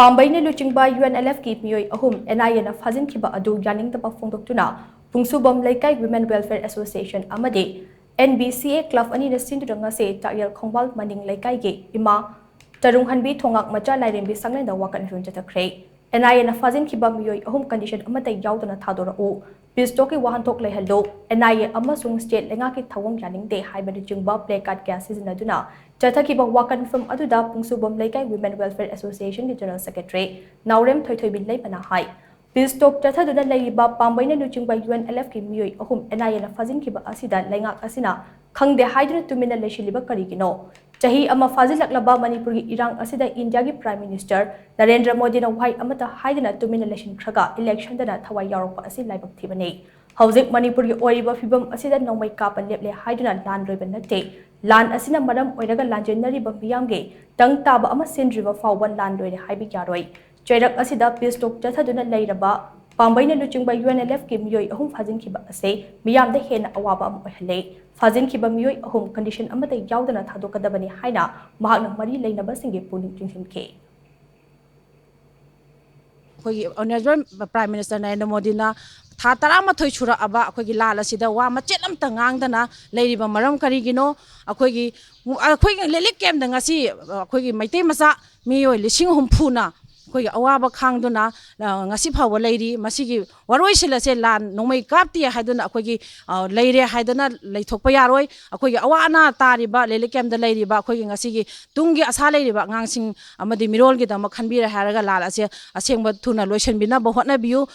PAMBEI LUCHINGBA UNLF की MEEOI ahum NIA PHAJINKHIBA adu YANINGDABA PHONGDOKTUNA PUNGSUBAM LEIKAI Women Welfare Association AMADI NBCA Club ANINA SHINDUNA se TAKYEL KHONGBAL MANING LEIKAI ge Ima Tarunghanbi Thongak Macha Lairembi Shanglen Da Wakat Meepham Chathakhre NIA PHAJINKHIBA MEEOI ahum condition amata yaudana thadorau Pistoki wahanthok leihalo NIA amasung state lengaki thawong yaningde haiba LUCHINGBA placard kya sizinaduna Chathakhriba Wakat Meepham aduda PUNGSUBAM LEIKAI Women Welfare Association ki General Secretary Naurem Thoithoibin leibana hai Pistok chathaduna leiba PAMBEI LUCHINGBA UNLF ki MEEOI ahum NIA PHAJINKHIBA asida lengak asina khangde haiduna tumina leishiliba karigino Chahi ama fazilaklaba Manipuri irang asida India ki Prime Minister Narendra Modi na wahai amata haidana tumina election khraga election dana thawai yaurokpa asi laibak thibani Hauzik Manipuri oiriba fibam asida nomai kapan leple haidana lan roiba natte lan asina maram oiraga lanjenari ba miyamge tang taba ama sindriba fawban lan roide haibi yaroi Chairak asida pistok chathaduna leiraba PAMBEI LUCHINGBA UNLF ki MEEOI ahum PHAJINKHIBA ase miyamda hena awaba am oihale PHAJINKHIBA MEEOI ahum condition amata yaudana thadokadabani haina mahakna mari leinaba singe puning chingsinke Honorable Prime Minister Narendra Modi na tha taramathoi chura aba akhoi lal asida wa machet amta ngangdana leiriba maram karigino akhoi lelik kem da ngasi akhoi maitei macha MEEOI lising humphuna akhoi awaba khangduna ngasi phawa leiri masigi waroi silase lan nomai kapti haiduna akhoi leire haiduna leithokpa yaroi akhoi awana tariba lelik kem da leiriba akhoi ngasi tungi asa leiriba ngangsing amadi mirol gi da makhanbira haraga lal ase asengba thuna loisenbina ba hotna biu